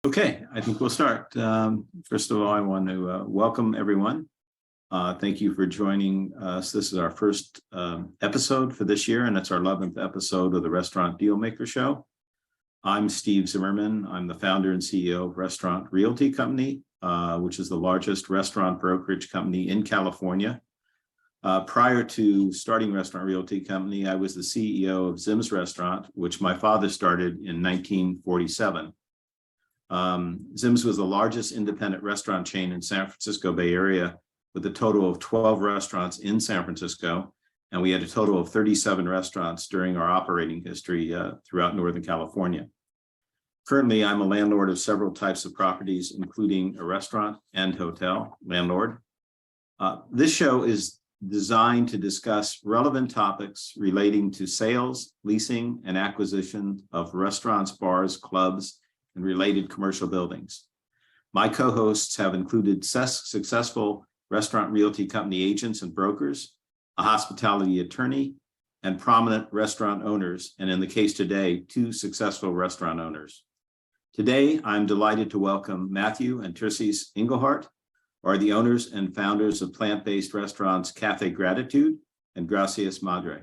Okay, I think we'll start. First of all, I want to welcome everyone. Thank you for joining us. This is our first episode for this year, and it's our 11th episode of the Restaurant Dealmaker Show. I'm Steve Zimmerman. I'm the founder and CEO of Restaurant Realty Company, which is the largest restaurant brokerage company in California. Prior to starting Restaurant Realty Company, I was the CEO of Zim's Restaurant, which my father started in 1947. Zim's was the largest independent restaurant chain in San Francisco Bay Area with a total of 12 restaurants in San Francisco. And we had a total of 37 restaurants during our operating history throughout Northern California. Currently, I'm a landlord of several types of properties, including a restaurant and hotel landlord. This show is designed to discuss relevant topics relating to sales, leasing, and acquisition of restaurants, bars, clubs, and related commercial buildings. My co-hosts have included successful restaurant realty company agents and brokers, a hospitality attorney, and prominent restaurant owners, and in the case today, 2 successful restaurant owners. Today, I'm delighted to welcome Matthew and Terces Engelhart, who are the owners and founders of plant-based restaurants Café Gratitude and Gracias Madre.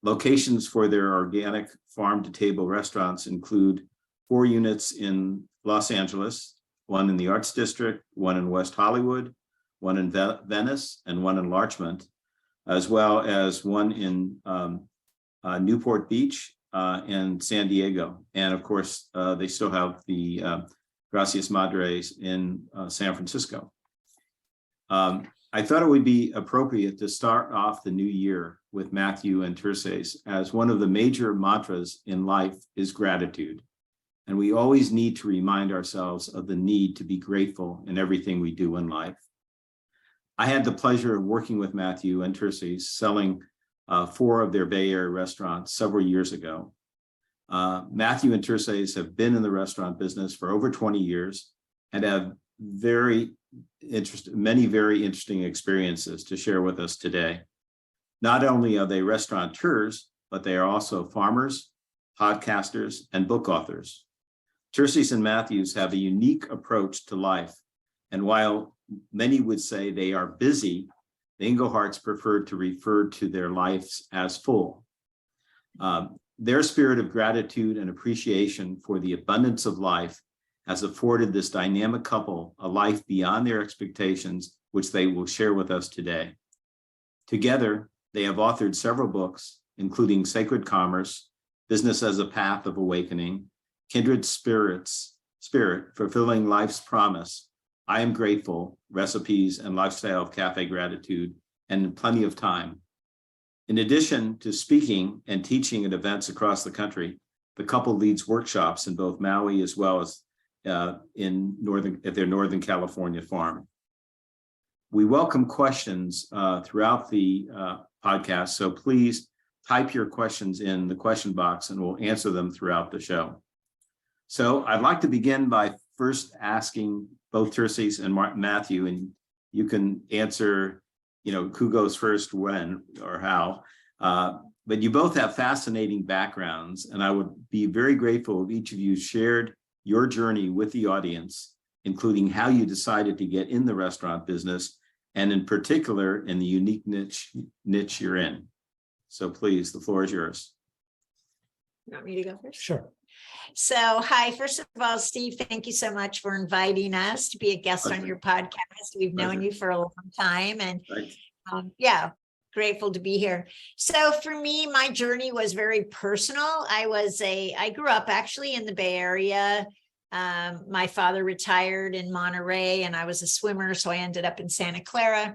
Locations for their organic farm-to-table restaurants include 4 units in Los Angeles, 1 in the Arts District, 1 in West Hollywood, 1 in Venice, and 1 in Larchmont, as well as 1 in Newport Beach and San Diego. And of course, they still have the Gracias Madres in San Francisco. I thought it would be appropriate to start off the new year with Matthew and Terces, as one of the major mantras in life is gratitude. And we always need to remind ourselves of the need to be grateful in everything we do in life. I had the pleasure of working with Matthew and Terces, selling 4 of their Bay Area restaurants several years ago. Matthew and Terces have been in the restaurant business for over 20 years and have many very interesting experiences to share with us today. Not only are they restaurateurs, but they are also farmers, podcasters, and book authors. Terces and Matthews have a unique approach to life, and while many would say they are busy, the Engelharts prefer to refer to their lives as full. Their spirit of gratitude and appreciation for the abundance of life has afforded this dynamic couple a life beyond their expectations, which they will share with us today. Together, they have authored several books, including Sacred Commerce, Business as a Path of Awakening, Kindred Spirit, Fulfilling Life's Promise, I Am Grateful, Recipes and Lifestyle of Café Gratitude, and Plenty of Time. In addition to speaking and teaching at events across the country, the couple leads workshops in both Maui as well as at their Northern California farm. We welcome questions throughout the podcast, so please type your questions in the question box and we'll answer them throughout the show. So I'd like to begin by first asking both Terces and Matthew, and you can answer, who goes first, when, or how. But you both have fascinating backgrounds, and I would be very grateful if each of you shared your journey with the audience, including how you decided to get in the restaurant business, and in particular, in the unique niche you're in. So please, the floor is yours. You want me to go first? Sure. So, hi, first of all, Steve, thank you so much for inviting us to be a guest on your podcast. We've known you for a long time, and grateful to be here. So for me, my journey was very personal. I grew up actually in the Bay Area. My father retired in Monterey, and I was a swimmer, so I ended up in Santa Clara.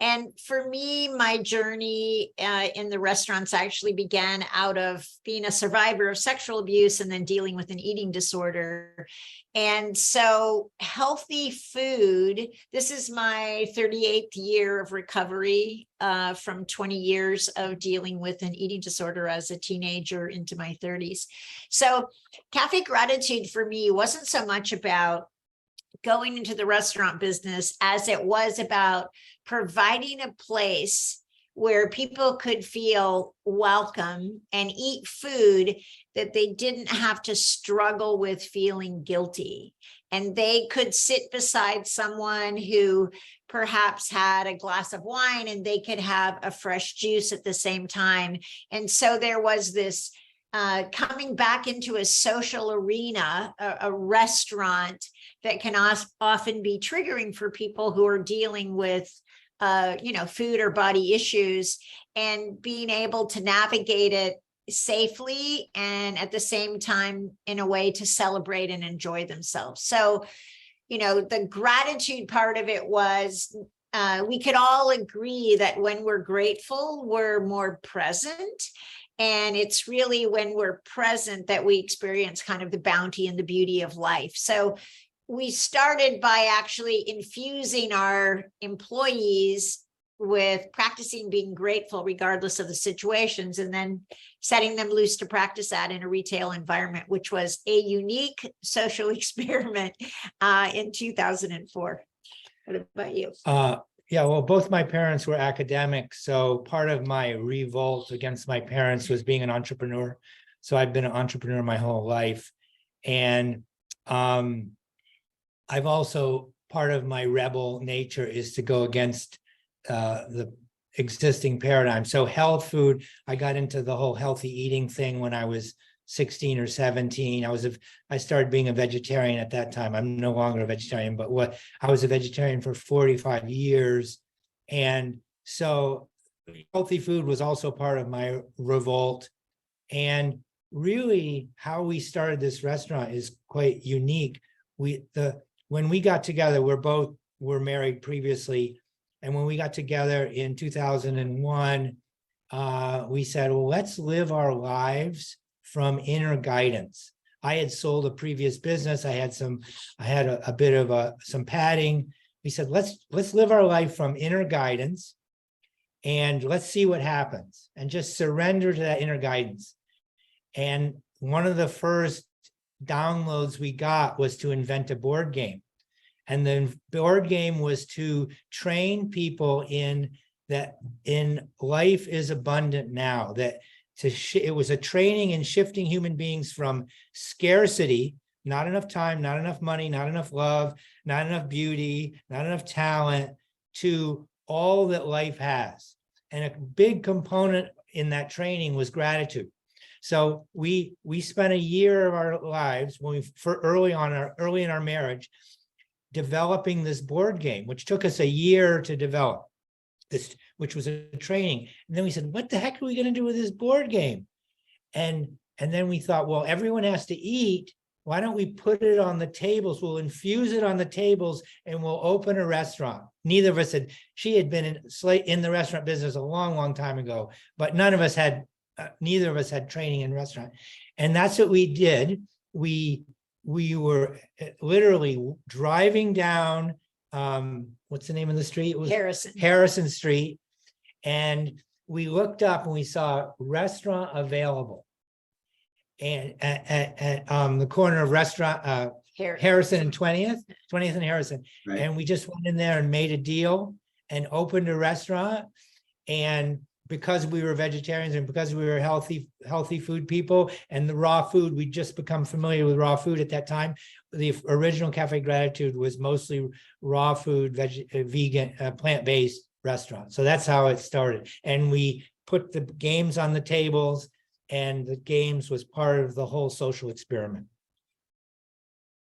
And for me, my journey in the restaurants actually began out of being a survivor of sexual abuse and then dealing with an eating disorder. And so healthy food, this is my 38th year of recovery from 20 years of dealing with an eating disorder as a teenager into my 30s. So Café Gratitude for me wasn't so much about going into the restaurant business as it was about providing a place where people could feel welcome and eat food that they didn't have to struggle with feeling guilty. And they could sit beside someone who perhaps had a glass of wine and they could have a fresh juice at the same time. And so there was this coming back into a social arena, a restaurant that can often be triggering for people who are dealing with food or body issues, and being able to navigate it safely and at the same time in a way to celebrate and enjoy themselves. So, the gratitude part of it was we could all agree that when we're grateful, we're more present. And it's really when we're present that we experience kind of the bounty and the beauty of life. So we started by actually infusing our employees with practicing being grateful regardless of the situations, and then setting them loose to practice that in a retail environment, which was a unique social experiment in 2004. What about you? Yeah, well, both my parents were academics, so part of my revolt against my parents was being an entrepreneur. So I've been an entrepreneur my whole life. And I've also, part of my rebel nature is to go against the existing paradigm. So health food, I got into the whole healthy eating thing when I was 16 or 17. I started being a vegetarian at that time. I'm no longer a vegetarian, but I was a vegetarian for 45 years. And so healthy food was also part of my revolt. And really how we started this restaurant is quite unique. When we got together, we're married previously. And when we got together in 2001, we said, well, let's live our lives from inner guidance. I had sold a previous business. I had a bit of some padding. We said, let's live our life from inner guidance, and let's see what happens, and just surrender to that inner guidance. And one of the first downloads we got was to invent a board game. And the board game was to train people in life is abundant now, it was a training in shifting human beings from scarcity, not enough time, not enough money, not enough love, not enough beauty, not enough talent, to all that life has. And a big component in that training was gratitude. So we spent a year of our lives early in our marriage developing this board game, which took us a year to develop. Which was a training. And then we said, what the heck are we going to do with this board game? And then we thought, well, everyone has to eat. Why don't we put it on the tables? We'll infuse it on the tables and we'll open a restaurant. Neither of us she had been in the restaurant business a long, long time ago, but neither of us had training in restaurant. And that's what we did. We were literally driving down, what's the name of the street? It was Harrison Street. And we looked up and we saw restaurant available. And at the corner of restaurant, Harrison and 20th and Harrison. Right. And we just went in there and made a deal and opened a restaurant. And because we were vegetarians and because we were healthy food people, and the raw food, we'd just become familiar with raw food at that time. The original Café Gratitude was mostly raw food, vegan, plant-based restaurant. So that's how it started. And we put the games on the tables, and the games was part of the whole social experiment.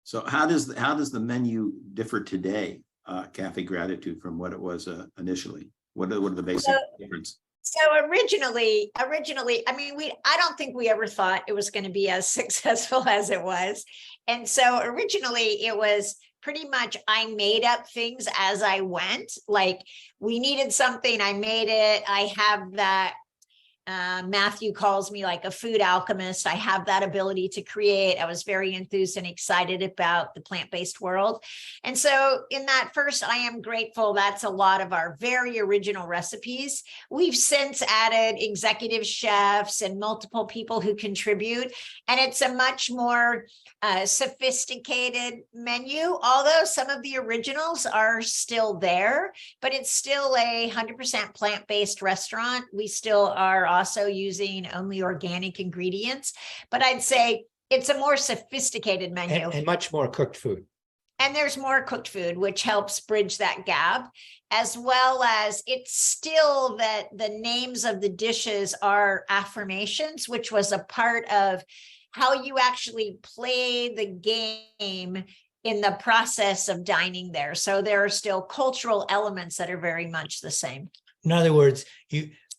So how does the menu differ today, Café Gratitude, from what it was initially? What are the basic differences? So originally, I mean, I don't think we ever thought it was going to be as successful as it was. And so originally it was pretty much, I made up things as I went. Like, we needed something, I made it. I have that Matthew calls me like a food alchemist. I have that ability to create. I was very enthused and excited about the plant-based world. And so in that first I Am Grateful, that's a lot of our very original recipes. We've since added executive chefs and multiple people who contribute. And it's a much more sophisticated menu, although some of the originals are still there, but it's still a 100% plant-based restaurant. We still are also using only organic ingredients, but I'd say it's a more sophisticated menu. And much more cooked food. And there's more cooked food, which helps bridge that gap, as well as it's still that the names of the dishes are affirmations, which was a part of how you actually play the game in the process of dining there. So there are still cultural elements that are very much the same. In other words,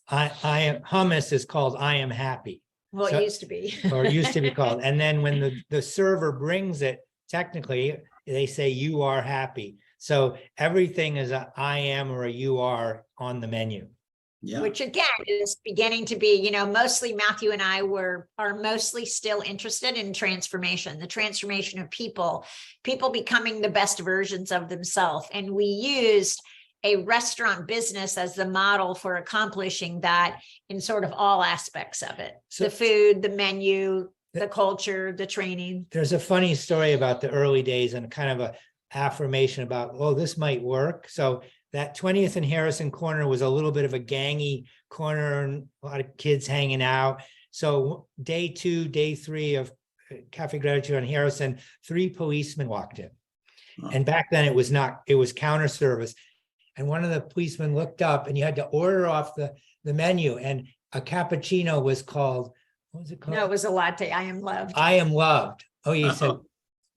hummus is called I Am Happy. Well, So- it used to be. Or it used to be called. And then when the server brings it, technically, they say you are happy. So everything is a I am or a you are on the menu. Yeah. Which again is beginning to be, mostly Matthew and I are mostly still interested in transformation, the transformation of people becoming the best versions of themselves. And we used a restaurant business as the model for accomplishing that in sort of all aspects of it. So- the food, the menu, the culture, the training. There's a funny story about the early days and kind of a affirmation about, oh, this might work. So that 20th and Harrison corner was a little bit of a gangy corner and a lot of kids hanging out. So day 2, day 3 of Café Gratitude on Harrison, 3 policemen walked in. Oh. And back then it was counter service. And one of the policemen looked up and you had to order off the menu, and a cappuccino was called, what was it called? No, it was a latte. I am loved. I am loved. Oh, he said,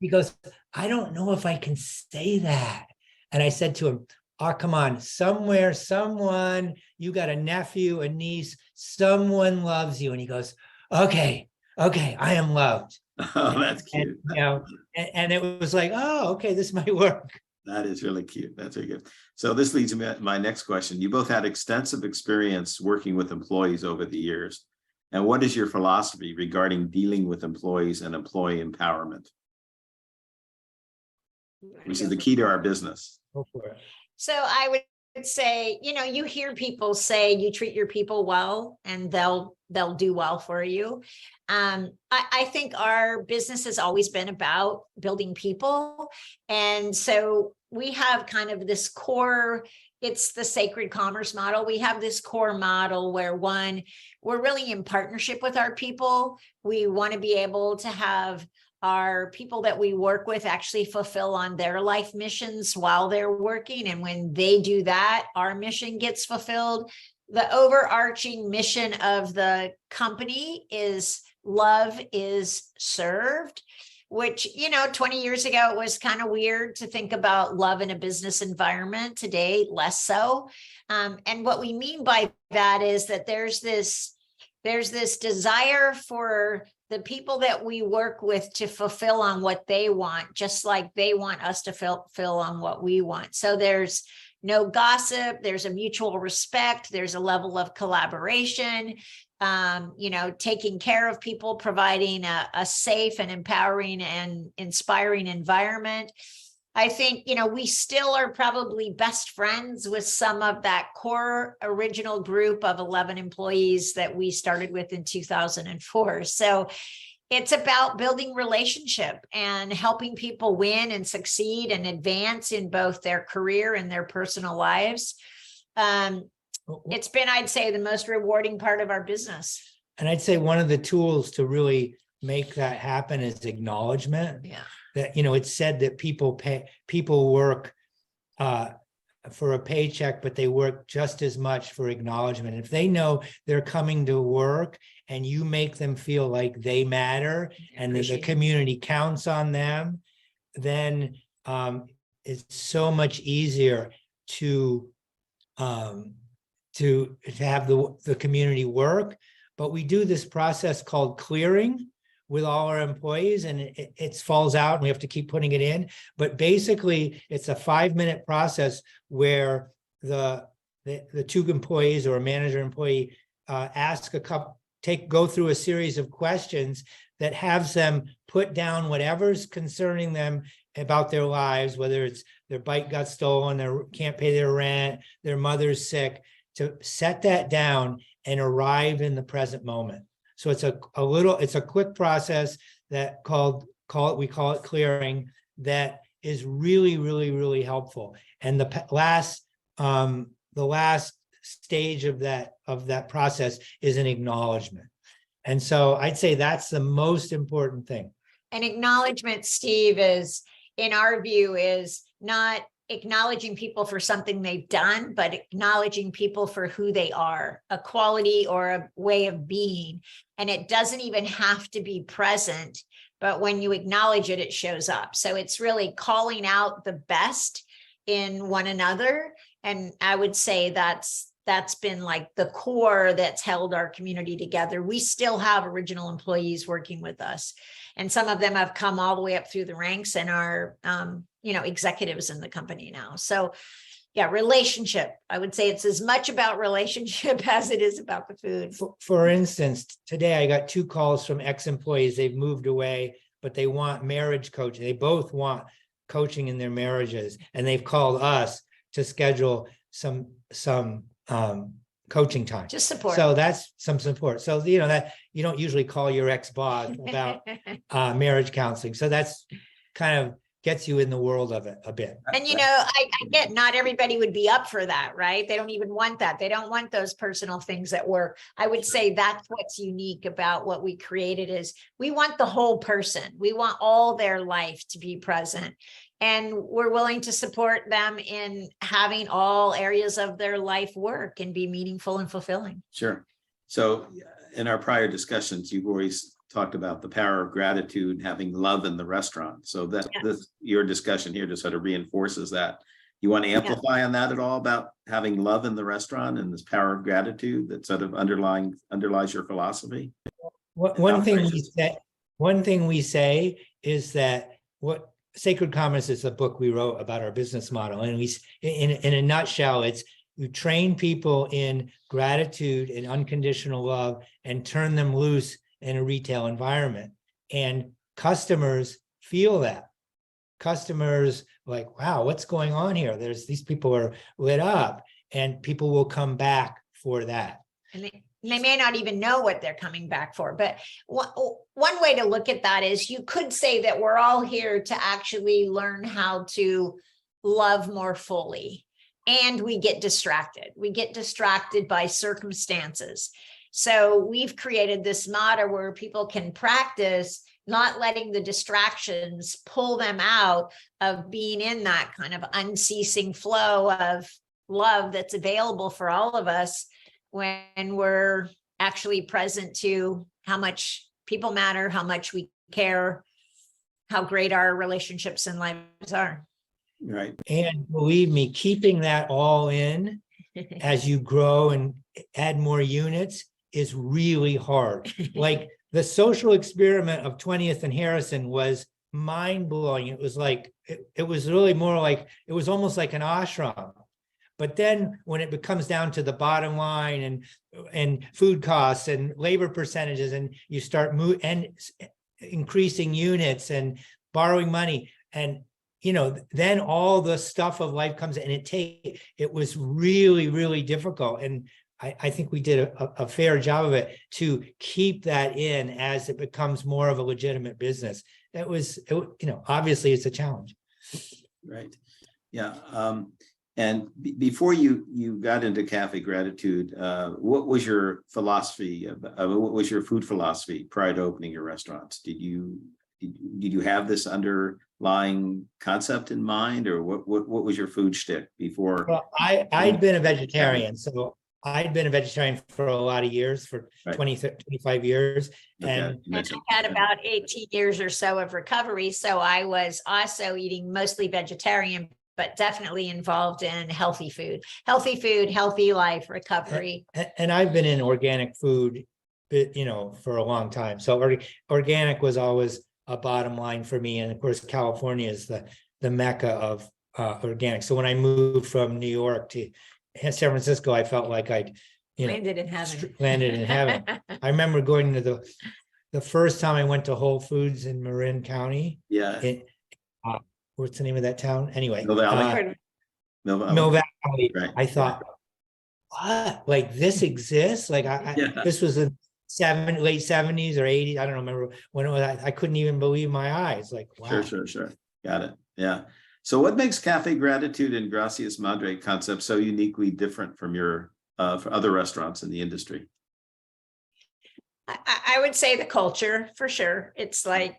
he goes, I don't know if I can say that. And I said to him, oh, come on, somewhere, someone, you got a nephew, a niece, someone loves you. And he goes, okay, I am loved. Oh, that's cute. And it was like, oh, okay, this might work. That is really cute. That's very good. So this leads me to my next question. You both had extensive experience working with employees over the years. And what is your philosophy regarding dealing with employees and employee empowerment? Which is the key to our business. Go for it. So I would say, you hear people say you treat your people well and they'll do well for you. I think our business has always been about building people. And so we have kind of this core, it's the sacred commerce model. We have this core model where we're really in partnership with our people. We want to be able to have our people that we work with actually fulfill on their life missions while they're working. And when they do that, our mission gets fulfilled. The overarching mission of the company is love is served, which, 20 years ago, it was kind of weird to think about love in a business environment. Today, less so. And what we mean by that is that there's this desire for the people that we work with to fulfill on what they want, just like they want us to fulfill on what we want. So there's no gossip, there's a mutual respect, there's a level of collaboration, taking care of people, providing a safe and empowering and inspiring environment. I think, we still are probably best friends with some of that core original group of 11 employees that we started with in 2004. So it's about building relationship and helping people win and succeed and advance in both their career and their personal lives. It's been, I'd say, the most rewarding part of our business. And I'd say one of the tools to really make that happen is acknowledgement. Yeah. That, it's said that people work for a paycheck, but they work just as much for acknowledgement. If they know they're coming to work and you make them feel like they matter and that the community counts on them, then it's so much easier to have the community work. But we do this process called clearing with all our employees, and it falls out and we have to keep putting it in. But basically it's a 5-minute process where the 2 employees or a manager employee go through a series of questions that has them put down whatever's concerning them about their lives, whether it's their bike got stolen, they can't pay their rent, their mother's sick, to set that down and arrive in the present moment. So it's it's a quick process that we call it clearing, that is really, really, really helpful. And the last stage of that process is an acknowledgement. And so I'd say that's the most important thing. An acknowledgement, Steve, is, in our view, is not acknowledging people for something they've done, but acknowledging people for who they are, a quality or a way of being. And it doesn't even have to be present, but when you acknowledge it, it shows up. So it's really calling out the best in one another. And I would say that's been like the core that's held our community together. We still have original employees working with us, and some of them have come all the way up through the ranks and are, executives in the company now. So yeah, relationship. I would say it's as much about relationship as it is about the food. For instance, today I got 2 calls from ex-employees. They've moved away, but they want marriage coaching. They both want coaching in their marriages, and they've called us to schedule some coaching time. Just support. So that's some support. So, that you don't usually call your ex-boss about marriage counseling. So that's kind of gets you in the world of it a bit. And, I get not everybody would be up for that, right? They don't even want that. They don't want those personal things at work. I would say that's what's unique about what we created is we want the whole person. We want all their life to be present. And we're willing to support them in having all areas of their life work and be meaningful and fulfilling. Sure. So in our prior discussions, you've always talked about the power of gratitude, having love in the restaurant. So that your discussion here just sort of reinforces that. You want to amplify on that at all, about having love in the restaurant and this power of gratitude that sort of underlies your philosophy? One thing we say is that what Sacred Commerce is the book we wrote about our business model. And in a nutshell, it's you train people in gratitude and unconditional love and turn them loose in a retail environment. And customers feel that. Customers like, wow, what's going on here? These people are lit up, and people will come back for that. And they may not even know what they're coming back for. But one way to look at that is you could say that we're all here to actually learn how to love more fully. And we get distracted. We get distracted by circumstances. So we've created this model where people can practice not letting the distractions pull them out of being in that kind of unceasing flow of love that's available for all of us when we're actually present to how much people matter, how much we care, how great our relationships and lives are. Right. And believe me, keeping that all in as you grow and add more units is really hard. Like the social experiment of 20th and Harrison was mind-blowing. It was like, it was really more like, it was almost like an ashram. But then when it comes down to the bottom line and food costs and labor percentages, and you start increasing units and borrowing money, and then all the stuff of life comes in. It was really, really difficult. And I think we did a fair job of it to keep that in as it becomes more of a legitimate business. Obviously it's a challenge. Right. Yeah. And before you got into Café Gratitude, what was your philosophy? What was your food philosophy prior to opening your restaurants? Did you have this underlying concept in mind, or what was your food shtick before? Well, I'd been a vegetarian, so I'd been a vegetarian for a lot of years, for 20, 25 years. Okay. And I had about 18 years or so of recovery. So I was also eating mostly vegetarian, but definitely involved in healthy food, healthy life, recovery. And I've been in organic food, for a long time. So organic was always a bottom line for me. And of course, California is the mecca of organic. So when I moved from New York to San Francisco, I felt like I'd Landed in heaven. landed in heaven. I remember going to the first time I went to Whole Foods in Marin County. Yeah. What's the name of that town? Anyway, Mill Valley. Mill Valley. Right. I thought, what? Like this exists? Like this was in late 70s or 80s. I don't remember when it was. I couldn't even believe my eyes. Like, wow. Sure. Got it. Yeah. So what makes Café Gratitude and Gracias Madre concept so uniquely different from your for other restaurants in the industry? I would say the culture, for sure. It's like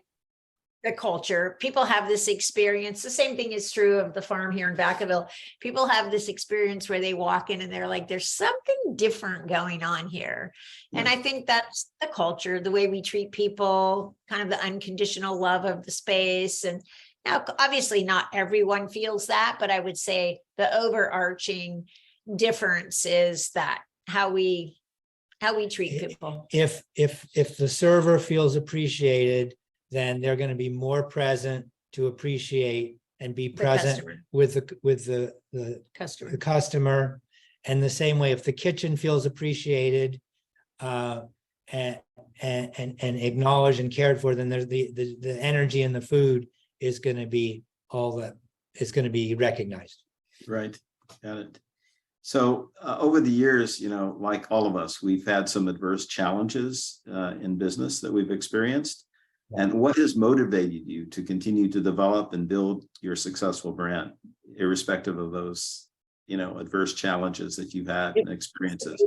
the culture. People have this experience. The same thing is true of the farm here in Vacaville. People have this experience where they walk in and they're like, there's something different going on here. Yeah. And I think that's the culture, the way we treat people, kind of the unconditional love of the space. And now, obviously, not everyone feels that, but I would say the overarching difference is that how we treat people. If the server feels appreciated, then they're going to be more present to appreciate and be present with the customer. And the same way, if the kitchen feels appreciated and acknowledged and cared for, then there's the energy in the food is going to be all that is going to be recognized. Right. Got it. So over the years, like all of us, we've had some adverse challenges in business that we've experienced. And what has motivated you to continue to develop and build your successful brand, irrespective of those, adverse challenges that you've had and experiences?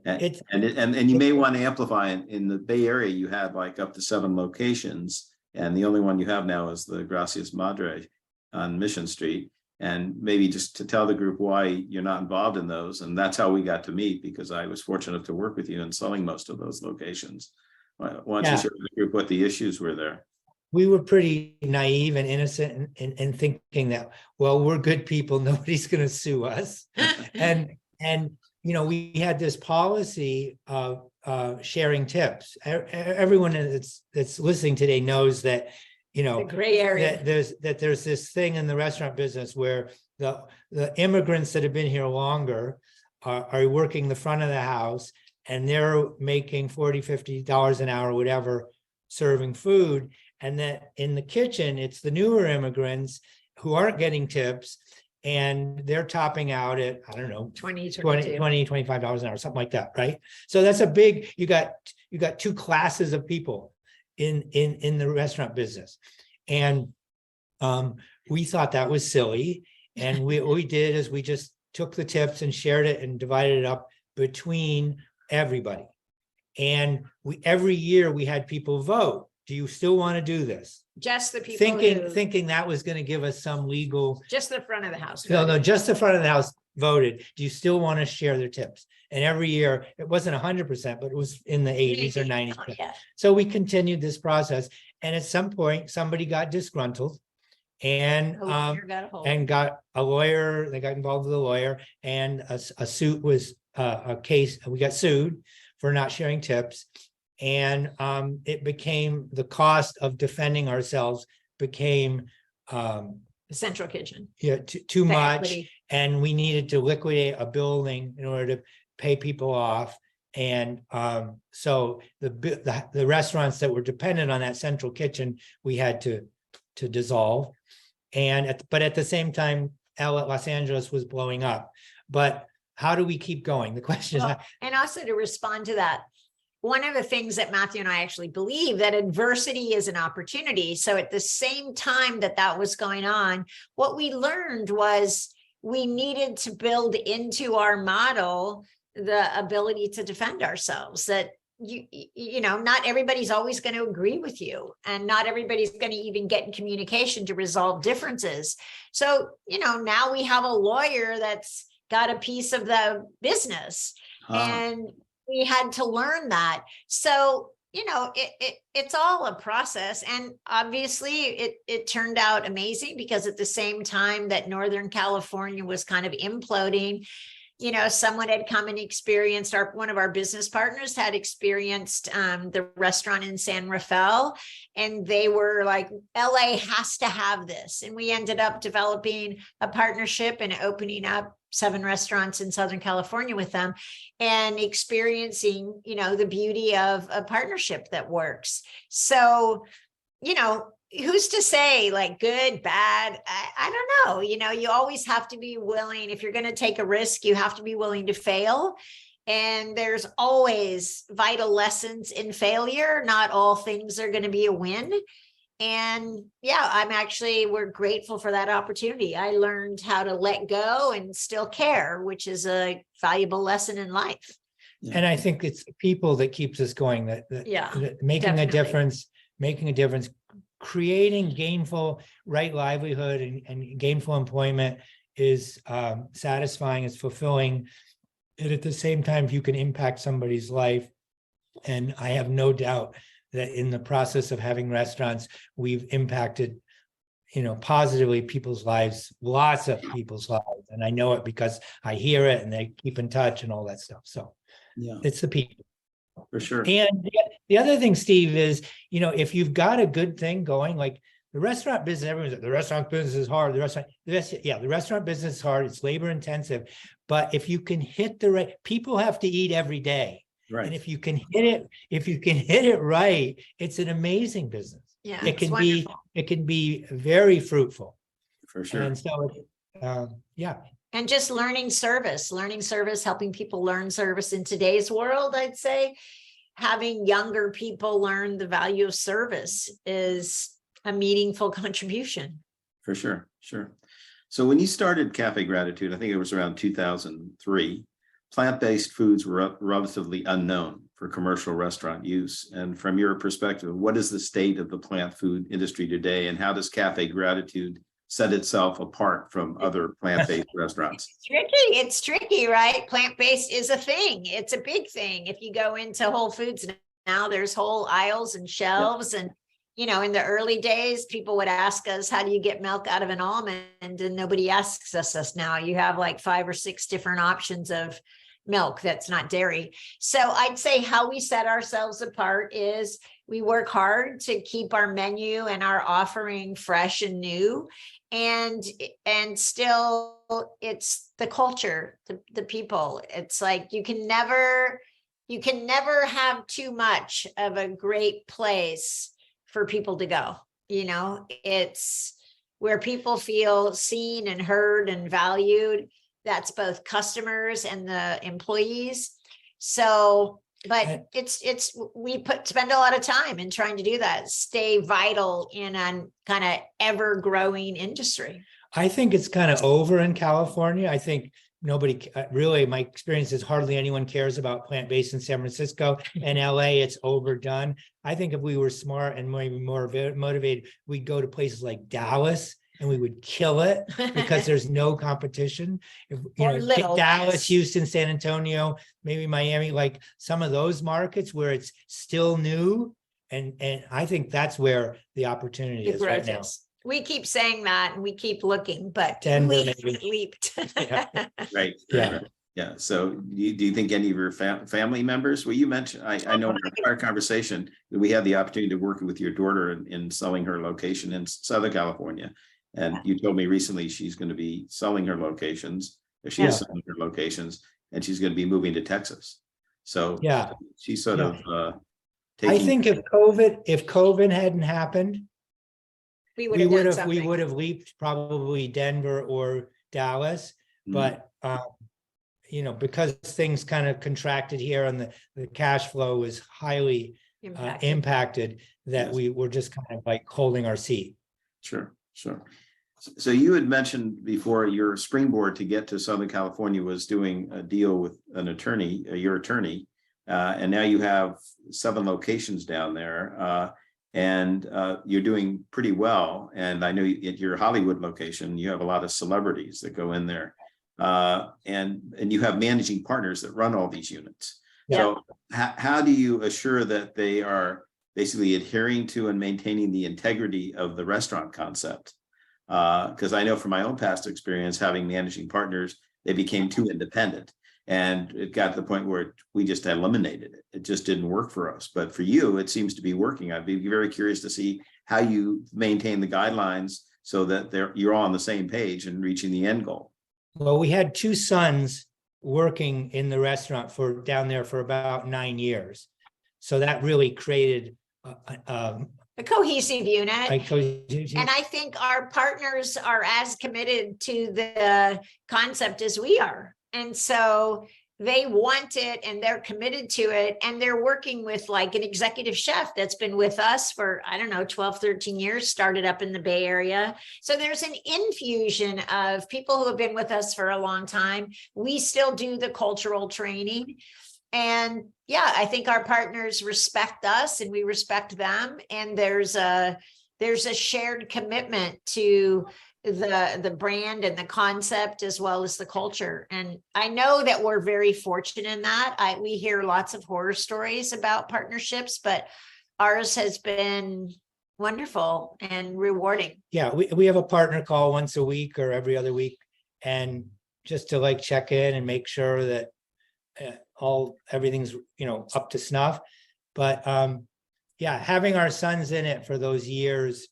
And you may want to amplify in the Bay Area. You had like up to 7 locations, and the only one you have now is the Gracias Madre on Mission Street. And maybe just to tell the group why you're not involved in those. And that's how we got to meet, because I was fortunate to work with you in selling most of those locations. Why don't you share with the group what the issues were there? We were pretty naive and innocent in thinking that, well, we're good people, nobody's going to sue us. and we had this policy of sharing tips. Everyone that's listening today knows that, the gray area. There's this thing in the restaurant business where the immigrants that have been here longer are working the front of the house, and they're making $40, $50 an hour, whatever, serving food. And that in the kitchen, it's the newer immigrants who aren't getting tips, and they're topping out at, I don't know, $20, $25 an hour, something like that, right? So that's a big, you got 2 classes of people in the restaurant business. And we thought that was silly. And what we did is we just took the tips and shared it and divided it up between everybody. And every year we had people vote. Do you still want to do this? Just the people thinking that was going to give us some legal. Just the front of the house. No, just the front of the house voted. Do you still want to share their tips? And every year it wasn't 100%, but it was in the 80s or 90s. Oh, yeah. So we continued this process, and at some point somebody got disgruntled and got a lawyer. They got involved with a lawyer, and a suit was a case. We got sued for not sharing tips. And it became, the cost of defending ourselves became the central kitchen. Yeah, too much. Equity. And we needed to liquidate a building in order to pay people off. And so the restaurants that were dependent on that central kitchen, we had to dissolve. And but at the same time, Los Angeles was blowing up. But how do we keep going? The question is, and also to respond to that, one of the things that Matthew and I actually believe, that adversity is an opportunity. So at the same time that was going on, what we learned was we needed to build into our model the ability to defend ourselves, that not everybody's always going to agree with you, and not everybody's going to even get in communication to resolve differences. So, now we have a lawyer that's got a piece of the business, and we had to learn that. So, it's all a process. And obviously it turned out amazing, because at the same time that Northern California was kind of imploding, someone had come and experienced, one of our business partners had experienced the restaurant in San Rafael, and they were like, LA has to have this. And we ended up developing a partnership and opening up 7 restaurants in Southern California with them, and experiencing, the beauty of a partnership that works. So, who's to say like good, bad? I don't know. You always have to be willing. If you're going to take a risk, you have to be willing to fail. And there's always vital lessons in failure. Not all things are going to be a win. And yeah, we're grateful for that opportunity. I learned how to let go and still care, which is a valuable lesson in life. And I think it's the people that keeps us going, that making definitely. a difference, creating gainful, right livelihood and gainful employment is satisfying, it's fulfilling. And at the same time, if you can impact somebody's life, and I have no doubt that in the process of having restaurants, we've impacted, positively people's lives, lots of people's lives. And I know it because I hear it and they keep in touch and all that stuff. So Yeah, it's the people. for sure. And the other thing, Steve, is, if you've got a good thing going, like the restaurant business, everyone's like, the restaurant business is hard. The restaurant business is hard. It's labor intensive. But if you can hit the right, people have to eat every day. Right. And if you can hit it right, it's an amazing business. Yeah, It can be very fruitful. For sure. And so, And just learning service, helping people learn service in today's world. I'd say having younger people learn the value of service is a meaningful contribution. For sure. Sure. So when you started Café Gratitude, I think it was around 2003, plant-based foods were relatively unknown for commercial restaurant use. And from your perspective, what is the state of the plant food industry today? And how does Café Gratitude set itself apart from other plant-based restaurants? It's tricky, right? Plant-based is a thing. It's a big thing. If you go into Whole Foods now, there's whole aisles and shelves. And, in the early days, people would ask us, how do you get milk out of an almond? And nobody asks us now. You have like 5 or 6 different options of milk that's not dairy. So I'd say how we set ourselves apart is we work hard to keep our menu and our offering fresh and new. And still it's the culture, the people. It's like you can never have too much of a great place for people to go. It's where people feel seen and heard and valued. That's both customers and the employees. So, but we spend a lot of time in trying to do that, stay vital in a kind of ever growing industry. I think it's kind of over in California. I think nobody really, my experience is hardly anyone cares about plant-based in San Francisco. And LA, it's overdone. I think if we were smart and maybe more motivated, we'd go to places like Dallas and we would kill it because there's no competition. Dallas, Houston, San Antonio, maybe Miami, like some of those markets where it's still new. And I think that's where the opportunity is right now. We keep saying that and we keep looking, but Denver, we leaped. Right. Yeah. Right. Yeah. So do you think any of your family members, well, you mentioned, I know in our prior conversation that we had the opportunity to work with your daughter in selling her location in Southern California. And you told me recently she's going to be selling her locations, or she is selling her locations, and she's going to be moving to Texas. So she's sort of I think if COVID hadn't happened, we would have leaped probably Denver or Dallas, but because things kind of contracted here and the cash flow was highly impacted, that we were just kind of like holding our seat. Sure. So you had mentioned before your springboard to get to Southern California was doing a deal with an attorney, your attorney, and now you have 7 locations down there. And you're doing pretty well. And I know at your Hollywood location, you have a lot of celebrities that go in there. And you have managing partners that run all these units. Yeah. So how do you assure that they are basically adhering to and maintaining the integrity of the restaurant concept? Because I know from my own past experience, having managing partners, they became too independent. And it got to the point where we just eliminated it. It just didn't work for us. But for you, it seems to be working. I'd be very curious to see how you maintain the guidelines so that you're all on the same page and reaching the end goal. Well, we had two sons working in the restaurant down there for about 9 years. So that really created A cohesive unit. a And I think our partners are as committed to the concept as we are. And so they want it and they're committed to it. And they're working with like an executive chef that's been with us for, I don't know, 12, 13 years, started up in the Bay Area. So there's an infusion of people who have been with us for a long time. We still do the cultural training. And yeah, I think our partners respect us and we respect them. And there's a shared commitment to the brand and the concept as well as the culture. And I know that we're very fortunate in that. We hear lots of horror stories about partnerships, but ours has been wonderful and rewarding. Yeah, we have a partner call once a week or every other week, and just to like check in and make sure that everything's up to snuff. But yeah, having our sons in it for those years,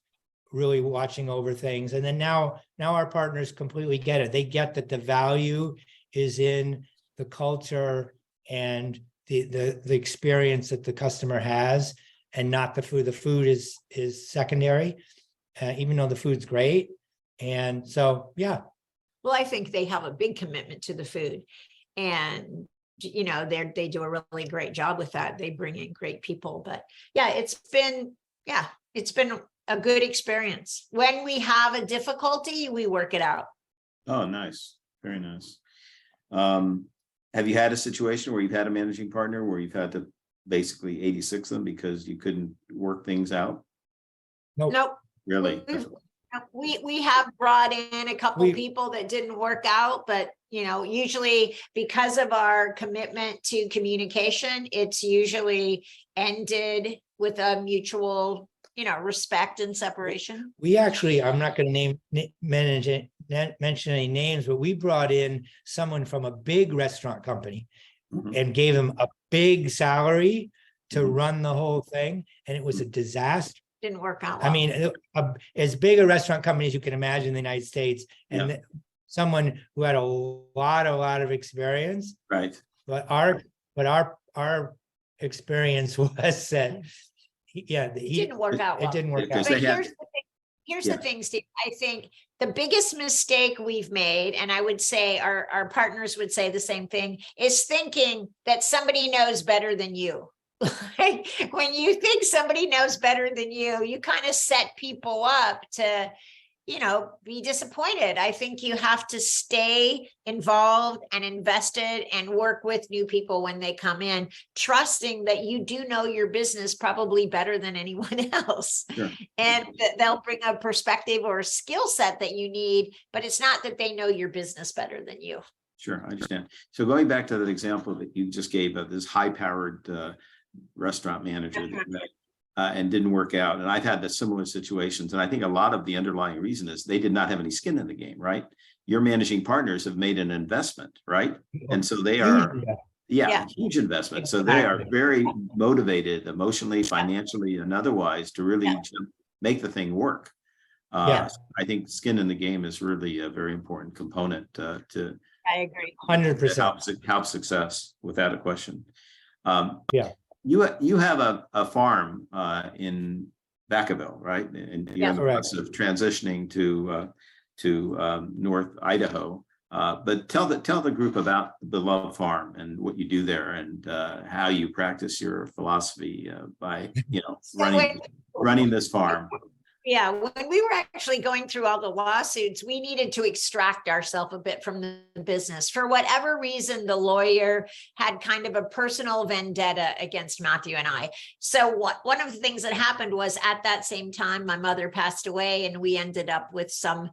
really watching over things. And then now our partners completely get it. They get that the value is in the culture and the experience that the customer has, and not the food. The food is secondary, even though the food's great. And so, yeah. Well, I think they have a big commitment to the food, and they do a really great job with that. They bring in great people. But yeah, it's been a good experience. When we have a difficulty, we work it out. Oh, nice. Very nice. Have you had a situation where you've had a managing partner where you've had to basically 86 them because you couldn't work things out? Nope. Really? We have brought in a couple people that didn't work out, but usually because of our commitment to communication, it's usually ended with a mutual respect and separation. We actually, I'm not going to mention any names, but we brought in someone from a big restaurant company and gave him a big salary to run the whole thing. And it was a disaster. Didn't work out well. I mean, as big a restaurant company as you can imagine in the United States, and someone who had a lot of experience. Right. But our experience was that it didn't work out well. It didn't work out. But here's the thing, Steve. I think the biggest mistake we've made, and I would say our partners would say the same thing, is thinking that somebody knows better than you. When you think somebody knows better than you kind of set people up to be disappointed. I think you have to stay involved and invested and work with new people when they come in, trusting that you do know your business probably better than anyone else. Sure. And that they'll bring a perspective or a skill set that you need, but it's not that they know your business better than you. Sure, I understand. So going back to that example that you just gave of this high-powered restaurant manager and didn't work out. And I've had the similar situations. And I think a lot of the underlying reason is they did not have any skin in the game, right? Your managing partners have made an investment, right? And so they are, huge investment. So they are very motivated emotionally, financially, and otherwise to really make the thing work. I think skin in the game is really a very important component to. I agree. 100%. Help success without a question. You have a farm in Vacaville, right? And you're in the process of transitioning to North Idaho. But tell the group about the Love Farm and what you do there, and how you practice your philosophy by running this farm. Yeah, when we were actually going through all the lawsuits, we needed to extract ourselves a bit from the business. For whatever reason, the lawyer had kind of a personal vendetta against Matthew and I. So one of the things that happened was at that same time, my mother passed away, and we ended up with some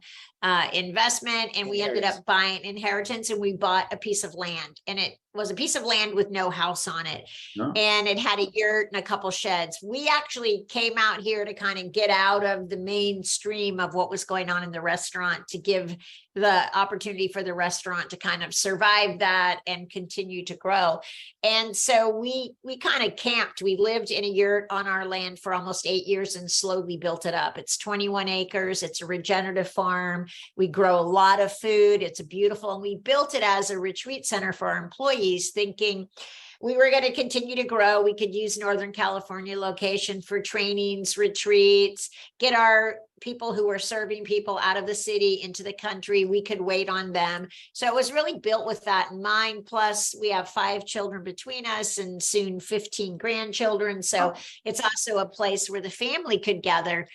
investment, and we ended up buying inheritance, and we bought a piece of land, and it was a piece of land with no house on it. No. And it had a yurt and a couple sheds. We actually came out here to kind of get out of the mainstream of what was going on in the restaurant, to give the opportunity for the restaurant to kind of survive that and continue to grow. And so we kind of camped. We lived in a yurt on our land for almost 8 years and slowly built it up. It's 21 acres. It's a regenerative farm. We grow a lot of food. It's beautiful. And we built it as a retreat center for our employees, thinking we were going to continue to grow. We could use Northern California location for trainings, retreats, get our people who were serving people out of the city into the country. We could wait on them. So it was really built with that in mind. Plus, we have 5 children between us and soon 15 grandchildren. So it's also a place where the family could gather.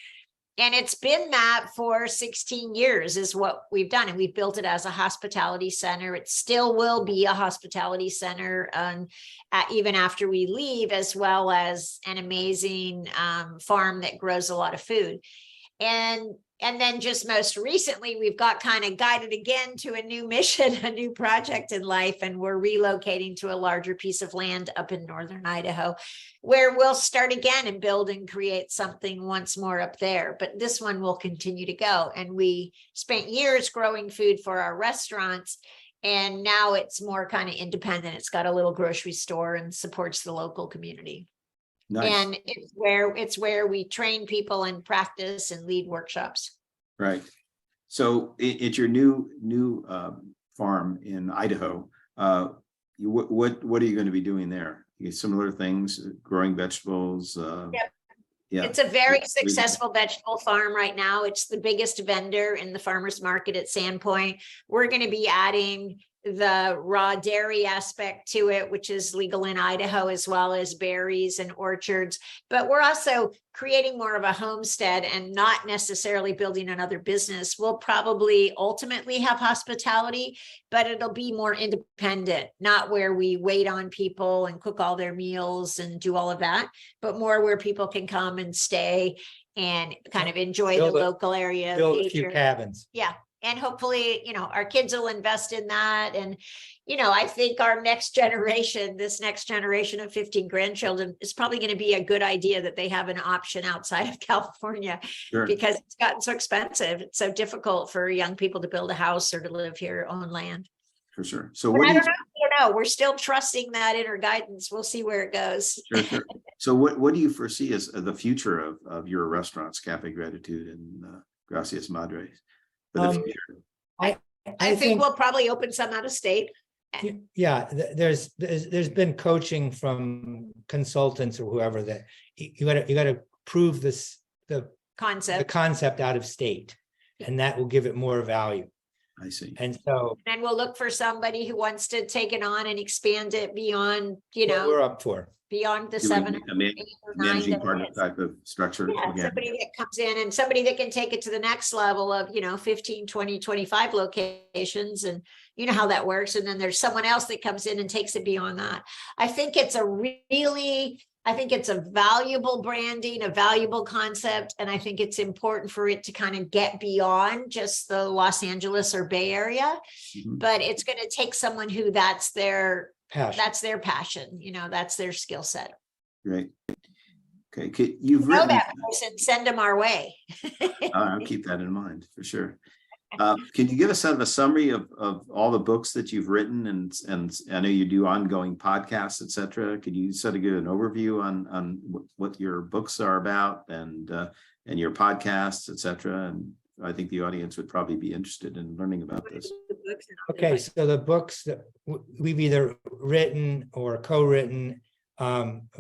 And it's been that for 16 years is what we've done. And we've built it as a hospitality center. It still will be a hospitality center even after we leave, as well as an amazing farm that grows a lot of food. And then just most recently, we've got kind of guided again to a new mission, a new project in life, and we're relocating to a larger piece of land up in northern Idaho, where we'll start again and build and create something once more up there. But this one will continue to go. And we spent years growing food for our restaurants, and now it's more kind of independent. It's got a little grocery store and supports the local community. Nice. And it's where we train people and practice and lead workshops. Right. So it's your new farm in Idaho. What are you going to be doing there? Similar things, growing vegetables. Yep. Yeah. It's a very successful vegetable farm right now. It's the biggest vendor in the farmers market at Sandpoint. We're going to be adding the raw dairy aspect to it, which is legal in Idaho, as well as berries and orchards. But we're also creating more of a homestead and not necessarily building another business. We'll probably ultimately have hospitality, but it'll be more independent, not where we wait on people and cook all their meals and do all of that, but more where people can come and stay and kind of enjoy the local area. Build a few cabins. Yeah. And hopefully, our kids will invest in that. And, I think our next generation, this next generation of 15 grandchildren, is probably going to be a good idea that they have an option outside of California. Sure. Because it's gotten so expensive. It's so difficult for young people to build a house or to live here on land. For sure. So I don't know. We're still trusting that inner guidance. We'll see where it goes. Sure. So what do you foresee as the future of your restaurants, Café Gratitude and Gracias Madre? I think we'll probably open some out of state. Yeah, there's been coaching from consultants or whoever that you got to prove the concept out of state, and that will give it more value. I see. And we'll look for somebody who wants to take it on and expand it beyond, what we're up for. Beyond the 7 or 8 or 9 managing partner type of structure. Yeah, somebody that comes in and somebody that can take it to the next level of, 15, 20, 25 locations, and you know how that works. And then there's someone else that comes in and takes it beyond that. I think it's a valuable branding, a valuable concept. And I think it's important for it to kind of get beyond just the Los Angeles or Bay Area, but it's going to take someone who that's their passion. That's their skill set. Great. Okay. You've written that person, send them our way. I'll keep that in mind for sure. Can you give us a summary of all the books that you've written, and I know you do ongoing podcasts, et cetera. Could you sort of give an overview on what your books are about and your podcasts, et cetera? And I think the audience would probably be interested in learning about this. Okay, so the books that we've either written or co-written.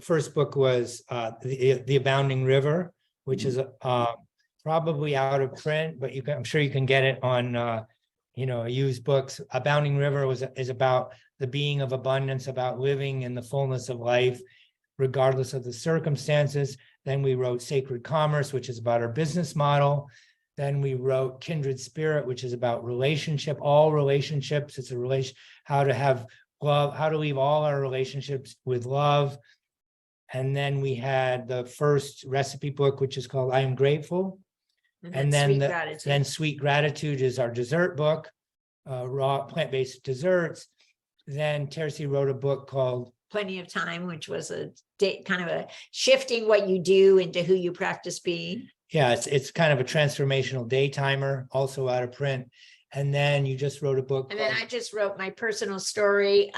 First book was the Abounding River, which is probably out of print, but I'm sure you can get it on used books. Abounding River is about the being of abundance, about living in the fullness of life, regardless of the circumstances. Then we wrote Sacred Commerce, which is about our business model. Then we wrote Kindred Spirit, which is about all relationships. It's how to have love, how to leave all our relationships with love. And then we had the first recipe book, which is called I Am Grateful. And then Sweet Gratitude is our dessert book, raw plant-based desserts. then Terces wrote a book called Plenty of Time, which was a kind of a shifting what you do into who you practice being. Yeah, it's kind of a transformational day timer, also out of print. And then you just wrote a book. And then I just wrote my personal story,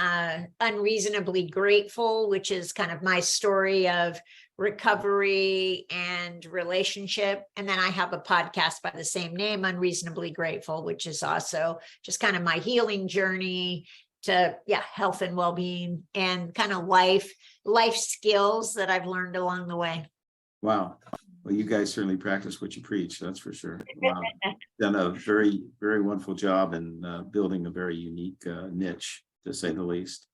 Unreasonably Grateful, which is kind of my story of recovery and relationship. And then I have a podcast by the same name, Unreasonably Grateful, which is also just kind of my healing journey to health and well-being and kind of life skills that I've learned along the way. Wow. Well, you guys certainly practice what you preach, that's for sure. Wow. Done a very, very wonderful job in building a very unique niche, to say the least.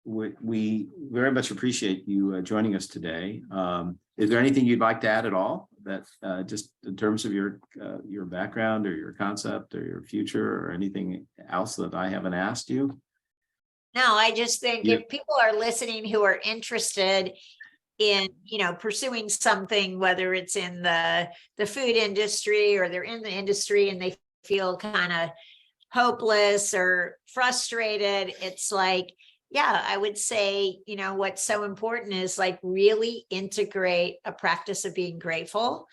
We very much appreciate you joining us today. Is there anything you'd like to add at all, that just in terms of your background or your concept or your future, or anything else that I haven't asked you? No, I just think if people are listening who are interested in, pursuing something, whether it's in the food industry or they're in the industry and they feel kind of hopeless or frustrated, it's like, I would say, what's so important is like really integrate a practice of being grateful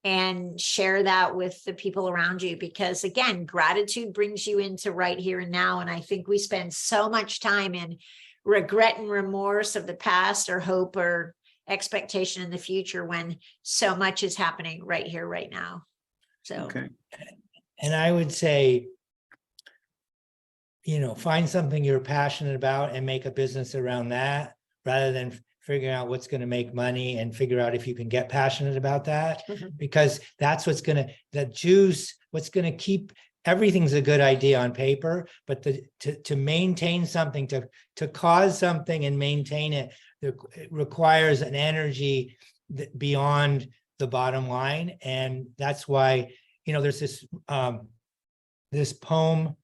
and share that with the people around you, because again, gratitude brings you into right here and now. And I think we spend so much time in regret and remorse of the past, or hope or expectation in the future, when so much is happening right here, right now. So, okay. And I would say, find something you're passionate about and make a business around that, rather than figuring out what's going to make money, and figure out if you can get passionate about that, because that's what's going to keep everything's a good idea on paper, but to maintain something, to cause something and maintain it, it requires an energy beyond the bottom line. And that's why, there's this poem,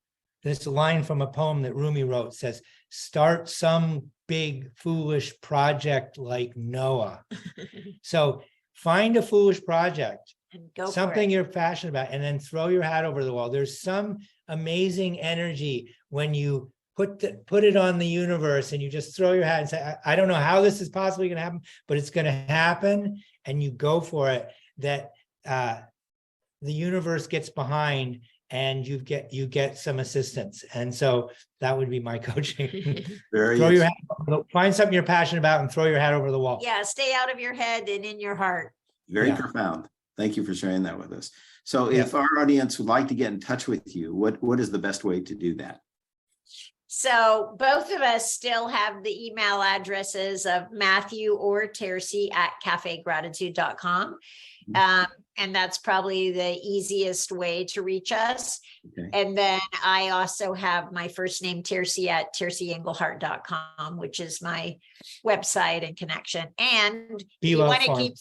this line from a poem that Rumi wrote, says, start some big foolish project like Noah. So find a foolish project, and go something for it. you're passionate about, and then throw your hat over the wall. There's some amazing energy when you put it on the universe and you just throw your hat and say, I don't know how this is possibly going to happen, but it's going to happen, and you go for it, that the universe gets behind, and you get some assistance. And so that would be my coaching. Find something you're passionate about and throw your hat over the wall. Yeah, stay out of your head and in your heart. Very profound. Thank you for sharing that with us. So if our audience would like to get in touch with you, what is the best way to do that? So both of us still have the email addresses of Matthew or Terces at cafegratitude.com. And that's probably the easiest way to reach us. Okay. And then I also have my first name, Terces, at tercesengelhart.com, which is my website and connection. And you want to keep,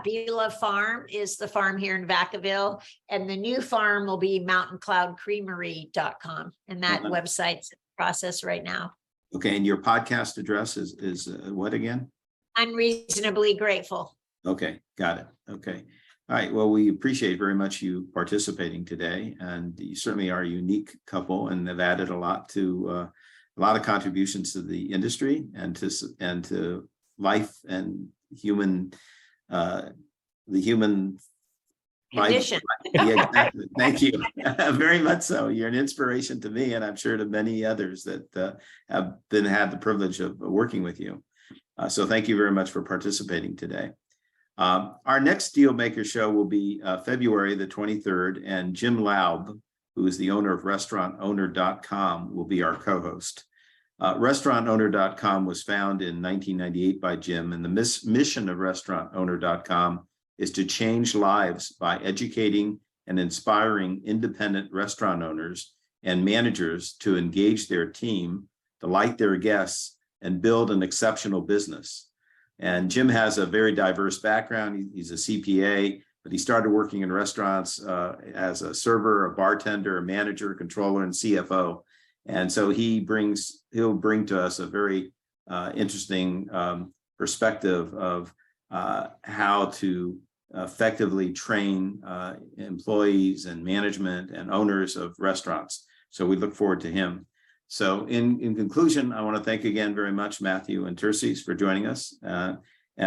Bela Farm is the farm here in Vacaville. And the new farm will be mountaincloudcreamery.com. And that website's in process right now. Okay. And your podcast address is what again? Unreasonably Grateful. Okay. Got it. Okay. All right. Well, we appreciate very much you participating today, and you certainly are a unique couple and have added a lot of contributions to the industry and to life and the human condition. Yeah, exactly. Thank you. Very much so. You're an inspiration to me, and I'm sure to many others that have had the privilege of working with you. So thank you very much for participating today. Our next Dealmaker show will be February the 23rd, and Jim Laub, who is the owner of restaurantowner.com, will be our co-host. Restaurantowner.com was founded in 1998 by Jim, and the mission of restaurantowner.com is to change lives by educating and inspiring independent restaurant owners and managers to engage their team, delight their guests, and build an exceptional business. And Jim has a very diverse background. He's a CPA, but he started working in restaurants as a server, a bartender, a manager, a controller, and CFO. And so he'll bring to us a very interesting perspective of how to effectively train employees and management and owners of restaurants. So we look forward to him. So in conclusion, I want to thank again very much Matthew and Terces for joining us. And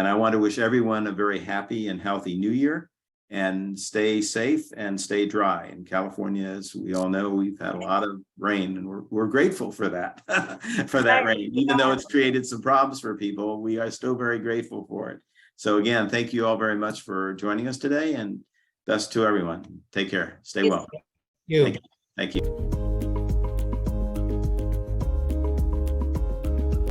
I want to wish everyone a very happy and healthy new year, and stay safe and stay dry. In California, as we all know, we've had a lot of rain, and we're grateful for that, for that rain. Even though it's created some problems for people, we are still very grateful for it. So again, thank you all very much for joining us today, and best to everyone. Take care. Stay well. You. Thank you.